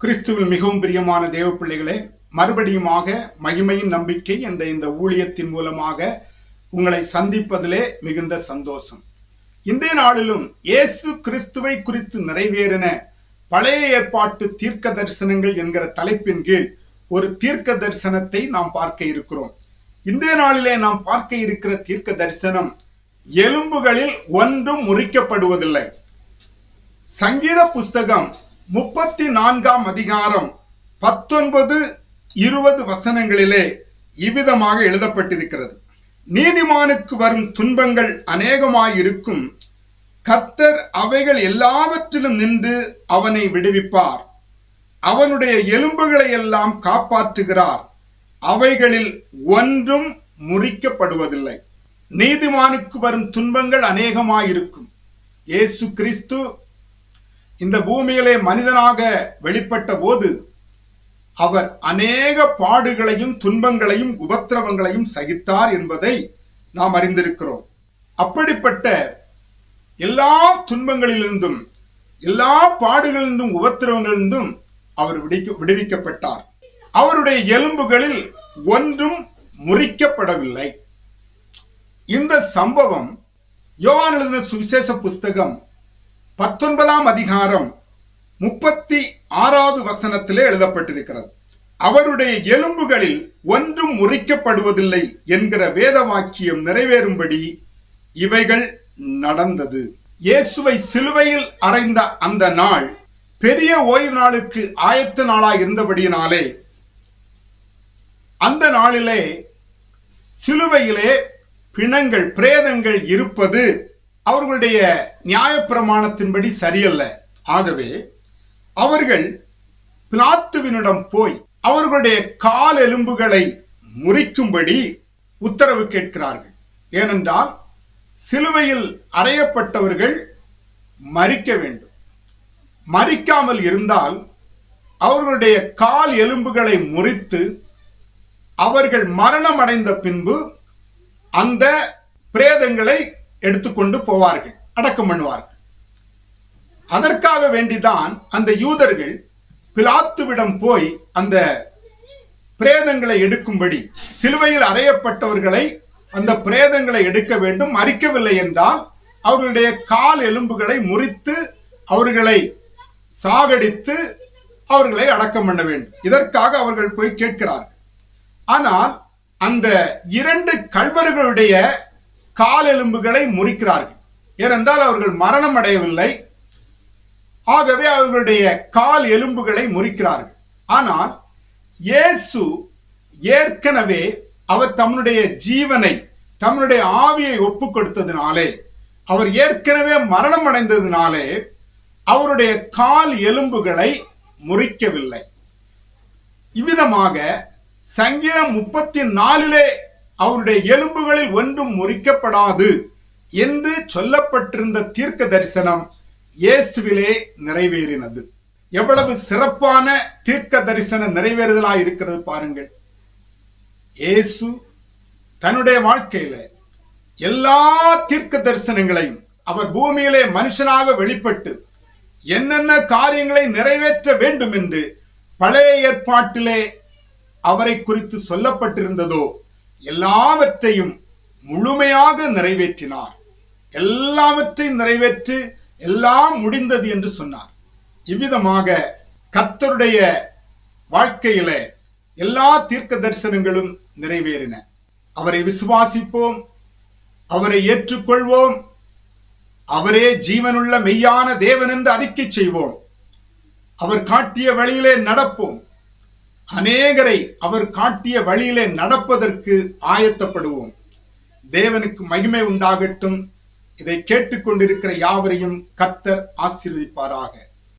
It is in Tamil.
கிறிஸ்துவில் மிகவும் பிரியமான தேவ பிள்ளைகளே, மறுபடியுமாக மகிமையின் நம்பிக்கை என்ற இந்த ஊழியத்தின் மூலமாக உங்களை சந்திப்பதிலே மிகுந்த சந்தோஷம். இன்றைய நாளிலும் இயேசு கிறிஸ்துவை குறித்து நிறைவேறின பழைய ஏற்பாட்டு தீர்க்க தரிசனங்கள் என்கிற தலைப்பின் கீழ் ஒரு தீர்க்க தரிசனத்தை நாம் பார்க்க இருக்கிறோம். இன்றைய நாளிலே நாம் பார்க்க இருக்கிற தீர்க்க தரிசனம், எலும்புகளில் ஒன்றும் முறிக்கப்படுவதில்லை. சங்கீத புஸ்தகம் 34ஆம் அதிகாரம் 19-20 வசனங்களிலே இவ்விதமாக எழுதப்பட்டிருக்கிறது. நீதிமானுக்கு வரும் துன்பங்கள் அநேகமாயிருக்கும், கர்த்தர் அவைகள் எல்லாவற்றிலும் நின்று அவனை விடுவிப்பார். அவனுடைய எலும்புகளை எல்லாம் காப்பாற்றுகிறார், அவைகளில் ஒன்றும் முறிக்கப்படுவதில்லை. நீதிமானுக்கு வரும் துன்பங்கள் அநேகமாயிருக்கும். இயேசு கிறிஸ்து இந்த பூமியிலே மனிதனாக வெளிப்பட்ட போது அவர் அநேக பாடுகளையும் துன்பங்களையும் உபத்திரவங்களையும் சகித்தார் என்பதை நாம் அறிந்திருக்கிறோம். அப்படிப்பட்ட எல்லா துன்பங்களிலிருந்தும் எல்லா பாடுகளிலிருந்தும் உபத்திரவங்களிலிருந்தும் அவர் விடுவிக்கப்பட்டார். அவருடைய எலும்புகளில் ஒன்றும் முறிக்கப்படவில்லை. இந்த சம்பவம் யோவான் எழுதின சுவிசேஷ புஸ்தகம் 19ஆம் அதிகாரம் 36வது வசனத்திலே எழுதப்பட்டிருக்கிறது. அவருடைய எலும்புகளில் ஒன்றும் முறிக்கப்படுவதில்லை என்கிற வேத வாக்கியம் நிறைவேறும்படி இவைகள் நடந்தது. இயேசுவை சிலுவையில் அறைந்த அந்த நாள் பெரிய ஓய்வு நாளுக்கு ஆயத்த நாளாய் இருந்தபடியினாலே அந்த நாளிலே சிலுவையிலே பிணங்கள் பிரேதங்கள் இருப்பது அவர்களுடைய நியாயப்பிரமாணத்தின்படி சரியல்ல. ஆகவே அவர்கள் பிலாத்துவினிடம் போய் அவர்களுடைய கால் எலும்புகளை முறிக்கும்படி உத்தரவு கேட்கிறார்கள். ஏனென்றால் சிலுவையில் அறையப்பட்டவர்கள் மரிக்க வேண்டும். மரிக்காமல் இருந்தால் அவர்களுடைய கால் எலும்புகளை முறித்து அவர்கள் மரணம் அடைந்த பின்பு அந்த பிரேதங்களை எடுத்துக்கொண்டு போவார்கள், அடக்கம் பண்ணுவார்கள். அதற்காக வேண்டிதான் அந்த யூதர்கள் பிலாத்துவிடம் போய் அந்த பிரேதங்களை எடுக்கும்படி, சிலுவையில் அறையப்பட்டவர்களை அந்த பிரேதங்களை எடுக்க வேண்டும். மறிக்கவில்லை என்றால் அவர்களுடைய கால் எலும்புகளை முறித்து அவர்களை சாகடித்து அவர்களை அடக்கம் பண்ண வேண்டும். இதற்காக அவர்கள் போய் கேட்கிறார்கள். ஆனால் அந்த 2 கள்வர்களுடைய கால் எலும்புகளை முறிக்கிறார்கள். ஏனென்றால் அவர்கள் மரணம் அடையவில்லை. ஆகவே அவர்களுடைய கால் எலும்புகளை முறிக்கிறார்கள். ஆனால் இயேசு ஏற்கனவே அவர் தம்முடைய ஜீவனை தம்முடைய ஆவியை ஒப்பு கொடுத்ததினாலே, அவர் ஏற்கனவே மரணம் அடைந்ததினாலே அவருடைய கால் எலும்புகளை முறிக்கவில்லை. இவ்விதமாக சங்கீதம் 34 அவருடைய எலும்புகளில் ஒன்றும் முறிக்கப்படாது என்று சொல்லப்பட்டிருந்த தீர்க்க தரிசனம் இயேசுவிலே நிறைவேறினது. எவ்வளவு சிறப்பான தீர்க்க தரிசன நிறைவேறுதலாய் இருக்கிறது பாருங்கள். இயேசு தன்னுடைய வாழ்க்கையில எல்லா தீர்க்க தரிசனங்களையும் அவர் பூமியிலே மனுஷனாக வெளிப்பட்டு என்னென்ன காரியங்களை நிறைவேற்ற வேண்டும் என்று பழைய ஏற்பாட்டிலே அவரை குறித்து சொல்லப்பட்டிருந்ததோ எல்லாவற்றையும் முழுமையாக நிறைவேற்றினார். எல்லாவற்றையும் நிறைவேற்றி எல்லாம் முடிந்தது என்று சொன்னார். இவ்விதமாக கர்த்தருடைய வாழ்க்கையில எல்லா தீர்க்க தரிசனங்களும் நிறைவேறின. அவரை விசுவாசிப்போம், அவரை ஏற்றுக்கொள்வோம், அவரே ஜீவனுள்ள மெய்யான தேவன் என்று அறிக்கை செய்வோம். அவர் காட்டிய வழியிலே நடப்போம். அநேகரை அவர் காட்டிய வழியிலே நடப்பதற்கு ஆயத்தப்படுவோம். தேவனுக்கு மகிமை உண்டாகட்டும். இதை கேட்டுக்கொண்டிருக்கிற யாவரையும் கர்த்தர் ஆசீர்வதிப்பாராக.